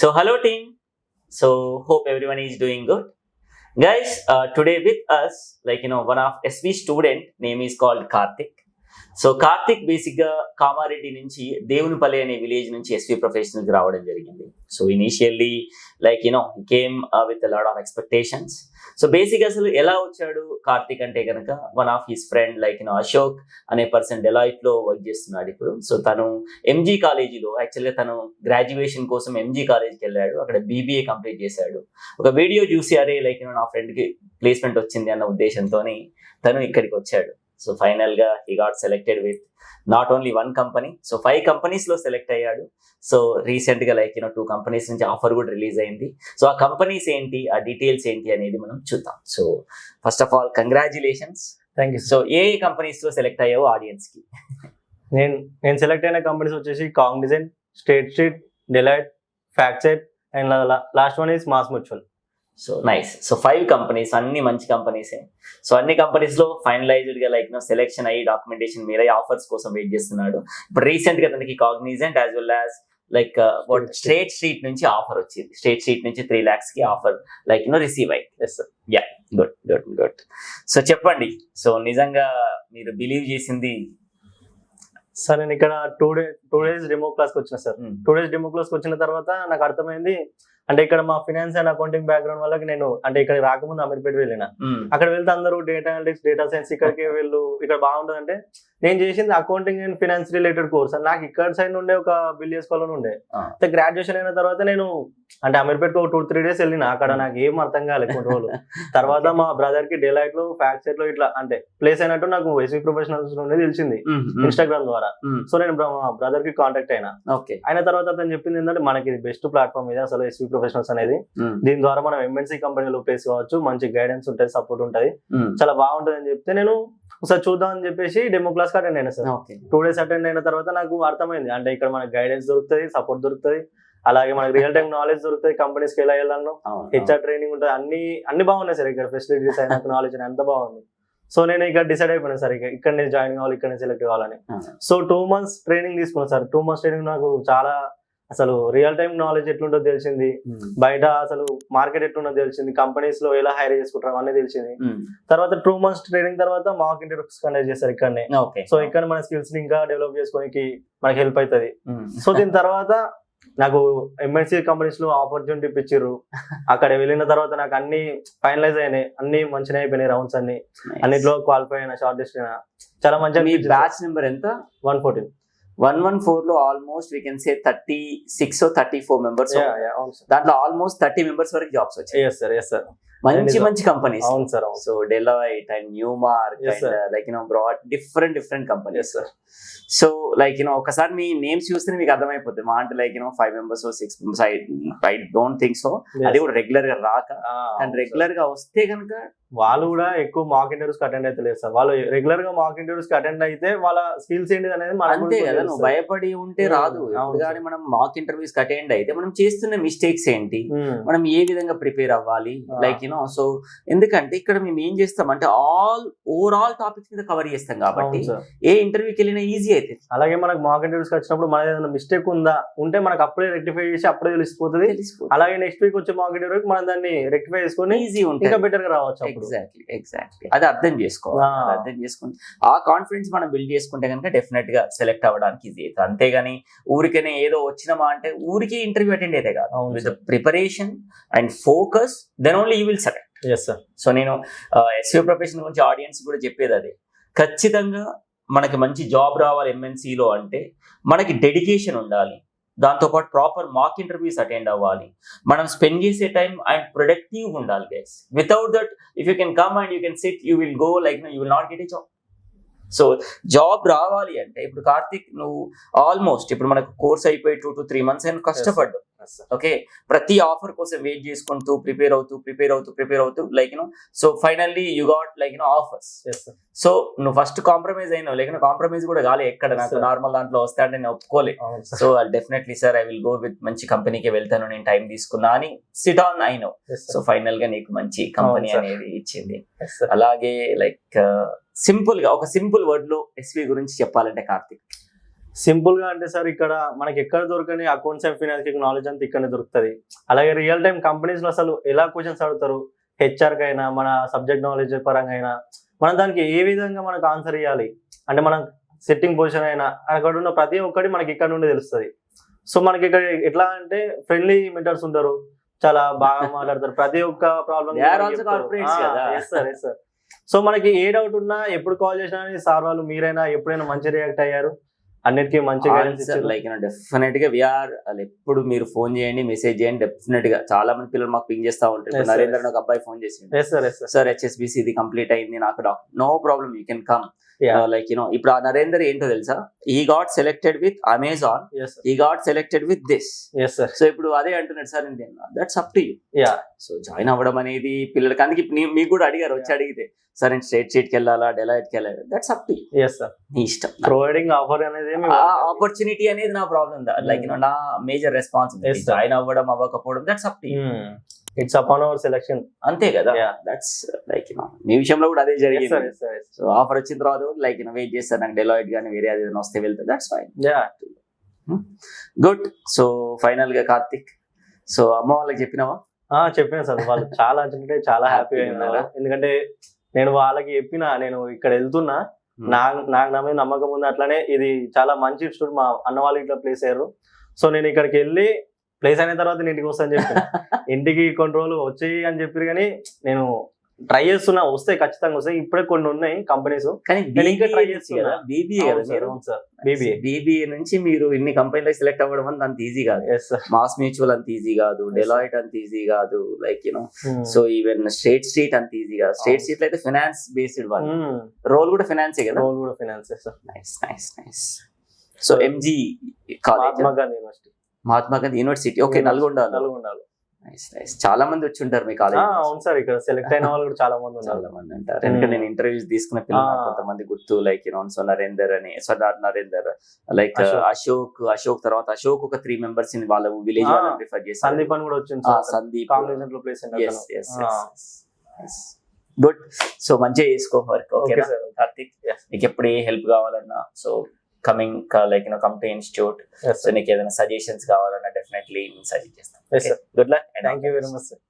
So hello team. So hope everyone is doing good. Guys, today with us, one of SV student name is called Karthik. So Karthik basic గా కామారెడ్డి నుంచి దేవునిపల్లి అనే village నుంచి SV professional కి రావడం జరిగింది. So initially came with lot of expectations. So basic అసలు ఎలా వచ్చాడు కార్తిక్ అంటే కనుక one of his friend Ashok అనే పర్సన్ డెలాయిట్ లో వర్క్ చేస్తున్నాడు ఇప్పుడు. సో తను ఎంజీ కాలేజీలో యాక్చువల్గా తను గ్రాడ్యుయేషన్ కోసం ఎంజీ కాలేజ్కి వెళ్ళాడు, అక్కడ బీబీఏ కంప్లీట్ చేశాడు. ఒక వీడియో చూసి అరే నా ఫ్రెండ్ కి ప్లేస్మెంట్ వచ్చింది అన్న ఉద్దేశంతో తను ఇక్కడికి వచ్చాడు. సో ఫైనల్ గా he got selected with not only one company, so 5 companies లో సెలెక్ట్ అయ్యాడు. సో రీసెంట్ గా 2 కంపెనీస్ నుంచి ఆఫర్ కూడా రిలీజ్ అయింది. సో ఆ కంపెనీస్ ఏంటి, ఆ డీటెయిల్స్ ఏంటి అనేది మనం చూద్దాం. So first of all congratulations. Thank you. So ఏ కంపెనీస్ లో సెలెక్ట్ అయ్యావో ఆడియన్స్ కి? నేను సెలెక్ట్ అయిన కంపెనీస్ వచ్చేసి Cognizant, State Street, Deloitte, FactSet and last one is MassMutual. So nice. So 5 companies, అన్ని మంచి కంపెనీసే. సో అన్ని కంపెనీస్ లో ఫైనలైజ్డ్ గా సెలెక్షన్ అయ్యి డాక్యుమెంటేషన్ మీద ఆఫర్స్ కోసం వెయిట్ చేస్తున్నాడు. ఇప్పుడు రీసెంట్ గా తనకి Cognizant as well as State Street నుంచి ఆఫర్ వచ్చింది. స్ట్రేట్ స్ట్రీట్ నుంచి 3 lakhs కి ఆఫర్ రిసీవ్ అయింది. Yeah, good good good. So చెప్పండి, సో నిజంగా మీరు బిలీవ్ చేసింది? సార్ నేను ఇక్కడ టూ డేస్ డెమో క్లాస్కి వచ్చిన సార్. 2 days డెమో క్లాస్కి వచ్చిన తర్వాత నాకు అర్థమైంది, అంటే ఇక్కడ మా ఫినాన్స్ అండ్ అకౌంటింగ్ బ్యాక్గ్రౌండ్ వాళ్ళకి నేను అంటే ఇక్కడ రాకముందు అమీర్పేట వెళ్ళిన, అక్కడ వెళ్తే అందరూ డేటా అనలిటిక్స్, డేటా సైన్స్, ఇక్కడికి వెళ్ళు ఇక్కడ బాగుంటుంది అంటే నేను చేసింది accounting and finance related course. నాకు ఇక్కడ సైడ్ నుండే ఒక బిల్ చేసుకోవాలని ఉండే. గ్రాడ్యుయేషన్ అయిన తర్వాత నేను అంటే అమీర్పేటకు ఒక 2-3 days వెళ్ళిన, అక్కడ నాకు ఏం అర్థం కాలేదు కొన్ని రోజులు. తర్వాత మా బ్రదర్ కి డెలాయిట్ లో, ఫ్యాక్ట్సెట్ లో ఇట్లా అంటే ప్లేస్ అయినట్టు నాకు ఎస్వి ప్రొఫెషనల్స్ నుండి తెలిసింది ఇన్స్టాగ్రామ్ ద్వారా. సో నేను మా బ్రదర్ కి కాంటాక్ట్ అయినా. అయిన తర్వాత అతను చెప్పింది ఏంటంటే మనకి ఇది బెస్ట్ ప్లాట్ఫామ్ ఇది అసలు ఎస్వి ప్రొఫెషనల్స్ అనేది. దీని ద్వారా మనం ఎంఎన్సీ కంపెనీలో ప్లేస్ కావచ్చు, మంచి గైడెన్స్ ఉంటుంది, సపోర్ట్ ఉంటుంది, చాలా బాగుంటుంది అని చెప్తే నేను ఒకసారి చూద్దాం అని చెప్పేసి డెమో క్లాస్ కి అటెండ్ అయినా సార్. 2 days అటెండ్ అయిన తర్వాత నాకు అర్థమైంది, అంటే ఇక్కడ మనకి గైడెన్స్ దొరుకుతుంది, సపోర్ట్ దొరుకుతుంది, అలాగే మనకి రియల్ టైం నాలెడ్జ్ దొరుకుతుంది, కంపెనీస్కి ఎలా వెళ్ళాలనో హెచ్ఆర్ ట్రైనింగ్ ఉంటుంది, అన్ని బాగున్నాయి సార్ ఇక్కడ ఫెసిలిటీస్ అయినా నాలెడ్జ్ అయినా అంత బాగుంది. సో నేను ఇక్కడ డిసైడ్ అయిపోయినా సార్ ఇక్కడ నేను జాయిన్ కావాలి, ఇక్కడ సెలెక్ట్ కావాలని. సో 2 months ట్రైనింగ్ తీసుకున్నాను సార్. 2 months ట్రైనింగ్ నాకు చాలా అసలు రియల్ టైం నాలెడ్జ్ ఎట్లుంటో తెలిసింది, బయట అసలు మార్కెట్ ఎట్లుంటో తెలిసింది, కంపెనీస్ లో ఎలా హైర్ చేసుకుంటారు అన్నీ తెలిసింది. తర్వాత 2 months ట్రైనింగ్ తర్వాత మాక్ ఇంటర్వ్యూస్ కండక్ట్ చేస్తారు ఇక్కడనే. సో ఇక్కడ మన స్కిల్స్ ని ఇంకా డెవలప్ చేసుకోవడానికి మనకి హెల్ప్ అవుతుంది. సో దీని తర్వాత నాకు ఎంఎన్సీ కంపెనీస్ లో ఆపర్చునిటీ ఇప్పించారు. అక్కడ వెళ్ళిన తర్వాత నాకు అన్ని ఫైనలైజ్ అయినాయి, అన్ని మంచిగా అయిపోయినాయి, రౌండ్స్ అన్నిట్లో క్వాలిఫై అయినా, షార్ట్ లిస్ట్ అయినా చాలా మంచిగా. బ్యాచ్ నెంబర్ ఎంత? 114. 114 లో almost we can say 36 or 34 members. దాంట్లో ఆల్మోస్ట్ 30 members వరకు జాబ్స్ వచ్చాయి. yes sir. మంచి కంపెనీస్. అవును sir. So Deloitte and Newmark and broad different companies. So ఒకసారి మీ నేమ్స్ చూస్తే మీకు అర్థమైపోతుంది. మా అంటే 5 members or 6 members, I don't think so. అది కూడా రెగ్యులర్ గా రాక, అండ్ రెగ్యులర్ గా వస్తే కనుక వాళ్ళు కూడా ఎక్కువ మాక్ ఇంటర్వ్యూస్ కి అటెండ్ అయితే లేదు సార్. వాళ్ళు రెగ్యులర్ గా మాక్ ఇంటర్వ్యూస్ కి అటెండ్ అయితే వాళ్ళ స్కిల్స్ ఏంటి అనేది అంతే కదా. నువ్వు భయపడి ఉంటే రాదు. కానీ మనం మాక్ ఇంటర్వ్యూస్ కి అటెండ్ అయితే మనం చేస్తున్న మిస్టేక్స్ ఏంటి, మనం ఏ విధంగా ప్రిపేర్ అవ్వాలి, సో ఎందుకంటే ఇక్కడ మేము ఏం చేస్తామంటే ఓవరాల్ టాపిక్స్ మీద కవర్ చేస్తాం కాబట్టి ఏ ఇంటర్వ్యూకి వెళ్ళినా ఈజీ అయితే. అలాగే మనకు మాక్ ఇంటర్వ్యూస్ కి వచ్చినప్పుడు మన ఏదైనా మిస్టేక్ ఉందా ఉంటే మనకు అప్పుడే రెక్టిఫై చేసి అప్పుడే తెలిసిపోతుంది. అలాగే నెక్స్ట్ వీక్ వచ్చే మాక్ ఇంటర్వ్యూకి మనం దాన్ని రెక్టిఫై చేసుకుని ఈజీ ఉంటుంది, ఇంకా బెటర్ గా రావచ్చు. ఎగ్జాక్ట్లీ అది అర్థం చేసుకోవాలి. అర్థం చేసుకుని ఆ కాన్ఫిడెన్స్ మనం బిల్డ్ చేసుకుంటే కనుక డెఫినెట్ గా సెలెక్ట్ అవ్వడానికి ఈజీ అవుతుంది. అంతేగాని ఊరికనే ఏదో వచ్చినామా అంటే ఊరికి ఇంటర్వ్యూ అటెండ్ అయితే కాదు. With preparation and focus then only you will select. So నేను ఎస్యూ ప్రొఫెషన్ గురించి ఆడియన్స్ కూడా చెప్పేది అదే, ఖచ్చితంగా మనకి మంచి జాబ్ రావాలి ఎంఎన్సీలో అంటే మనకి డెడికేషన్ ఉండాలి, దాంతోపాటు ప్రాపర్ మాక్ ఇంటర్వ్యూస్ అటెండ్ అవ్వాలి, మనం స్పెండ్ చేసే టైం అండ్ ప్రొడక్టివ్ ఉండాలి guys. Without that if you can come and you can SIT, you will go you will not get a job. So job రావాలి అంటే ఇప్పుడు కార్తిక్ నువ్వు ఆల్మోస్ట్ ఇప్పుడు మనకు కోర్స్ అయిపోయి 2 to 3 months అయినా కష్టపడ్డావు. ఓకే, ప్రతి ఆఫర్ కోసం వెయిట్ చేసుకుంటూ ప్రిపేర్ అవుతూ so finally you got offers. So నువ్వు ఫస్ట్ కాంప్రమైజ్ అయినావు, కాంప్రమైజ్ కూడా కాలే ఎక్కడ. నాకు నార్మల్ దాంట్లో వస్తే అంటే నేను ఒప్పుకోలే. So definitely sir I will go with మంచి కంపెనీకి వెళ్తాను, నేను టైం తీసుకున్నా అని సిట్ ఆన్ అయినో. సో ఫైనల్ గా నీకు మంచి కంపెనీ అనేది ఇచ్చింది. అలాగే సింపుల్ గా ఒక సింపుల్ వర్డ్ లో ఎస్వి గురించి చెప్పాలంటే కార్తిక్? సింపుల్ గా అంటే సార్ ఇక్కడ మనకి ఎక్కడ దొరకని అకౌంట్స్ అండ్ ఫైనాన్స్ నాలెడ్జ్ అంతా ఇక్కడనే దొరుకుతుంది. అలాగే రియల్ టైం కంపెనీస్ లో అసలు ఎలా క్వశ్చన్స్ అడుగుతారు, హెచ్ఆర్ కైనా మన సబ్జెక్ట్ నాలెడ్జ్ పరంగా అయినా మనం దానికి ఏ విధంగా మనకు ఆన్సర్ ఇవ్వాలి అంటే మనం సెట్టింగ్ పొజిషన్ అయినా అక్కడ ఉన్న ప్రతి ఒక్కటి మనకి ఇక్కడ నుండి తెలుస్తుంది. సో మనకి ఇక్కడ ఎట్లా అంటే ఫ్రెండ్లీ మెంటర్స్ ఉంటారు, చాలా బాగా మాట్లాడతారు, ప్రతి ఒక్క ప్రాబ్లమ్. సో మనకి ఏ డౌట్ ఉన్నా ఎప్పుడు కాల్ చేసినా సార్ వాళ్ళు మీరైనా ఎప్పుడైనా మంచి రియాక్ట్ అయ్యారు, అన్నిటికీ మంచి గైడెన్స్ ఇచ్చారు. లైక్ డెఫినెట్ గా వీఆర్ ఎప్పుడు మీరు ఫోన్ చేయండి, మెసేజ్ చేయండి, డెఫినెట్ గా చాలా మంది పిల్లలు మాకు పింగ్ చేస్తా ఉంటారు. నరేంద్ర ఒక అబ్బాయి ఫోన్ చేసింది, సార్ HSBC ఇది కంప్లీట్ అయింది నాకు, no problem you can come. Like ఇప్పుడు ఆ నరేందర్ ఏంటో తెలుసా, he got selected with Amazon, he got selected with this. So ఇప్పుడు అదే అంటున్నాడు sir, that's up to you. So join అవ్వడం అనేది పిల్లలకి, అందుకే మీకు కూడా అడిగారు వచ్చి అడిగితే, సార్ నేను స్ట్రేట్ షీట్కి వెళ్ళాలా, డెలాయిట్కి వెళ్ళాలి, దట్స్ అప్ టు యూ. నీ ఇష్టం. ప్రొవైడింగ్ ఆఫర్ అనేది ఆపర్చునిటీ అనేది నా ప్రాబ్లం, లైక్ నా మేజర్ రెస్పాన్సిబిలిటీ. జాయిన్ అవ్వడం అవ్వకపోవడం that's up to you. It's upon our selection. అంతే కదా, దట్స్ లైక్ మీ విషయంలో కూడా అదే జరిగింది. సో ఆఫర్ వచ్చిన తర్వాత లైక్ వెయిట్ చేస్తారు, నాకు డెలాయిట్ కానీ వేరే ఏదైనా వస్తే వెళ్తే that's fine. Good. So final గా కార్తిక్, సో అమ్మ వాళ్ళకి చెప్పినావా? చెప్పిన సార్, వాళ్ళు చాలా అంటే చాలా హ్యాపీగా ఉన్నారు. ఎందుకంటే నేను వాళ్ళకి చెప్పిన నేను ఇక్కడ వెళ్తున్నా, నాకు నా మీద నమ్మకం ఉంది, అట్లానే ఇది చాలా మంచి ఇన్స్టిట్యూట్, మా అన్న వాళ్ళు ఇట్లా ప్లేస్ అయ్యారు. సో నేను ఇక్కడికి వెళ్ళి ప్లేస్ అయిన తర్వాత నేను ఇంటికి వస్తాను చెప్పి ఇంటికి కొన్ని రోజులు వచ్చాయి అని చెప్పారు, కానీ నేను ట్రై చేస్తున్నా, వస్తాయి ఖచ్చితంగా వస్తాయి. ఇప్పుడే కొన్ని ఉన్నాయి కంపెనీస్, కానీ ట్రై చేస్తున్నా. BBA నుంచి మీరు ఇన్ని కంపెనీలకు సెలెక్ట్ అవ్వడం అంత ఈజీ కాదు. మాస్ మ్యూచువల్ అంత ఈజీ కాదు, డెలాయిట్ అంత ఈజీ కాదు, like so even state street అంత ఈజీ కాదు. స్టేట్ స్ట్రీట్ లో అయితే ఫైనాన్స్ బేస్డ్ వాళ్ళు, రోల్ కూడా ఫైనాన్సే కదా. రోల్ కూడా ఫైనాన్సే sir. Nice. So MG college, Mahatma Gandhi university, okay, నల్గొండలో. నైస్. చాలా మంది వచ్చి ఉంటారు మీ కాలేజ్. అవును సార్, ఇక్కడ సెలెక్ట్ అయిన వాళ్ళు కూడా చాలా మంది ఉంటారు. ఎందుకంటే నేను ఇంటర్వ్యూస్ తీసుకున్న పిల్లలు కొంతమంది గుర్తు, లైక్ సో నరేందర్ అని, సర్దార్ నరేందర్, లైక్ అశోక్ తర్వాత అశోక్ ఒక 3 members వాళ్ళ విలేజ్ వాళ్ళని ప్రిఫర్ చేశారు. సందీప్ అని కూడా వచ్చింది, సందీప్ కాంగ్రెస్ లో ప్లేస్. గుడ్. సో మంచిగా చేసుకో వర్క్, ఓకేనా కార్తిక్? నీకు ఎప్పుడు ఏ హెల్ప్ కావాలన్నా, so coming like come to institute. So నీకు ఏదైనా సజెషన్స్ కావాలన్నా డెఫినెట్లీ సజెస్ట్ చేస్తాను. Good luck. Thank you very much sir.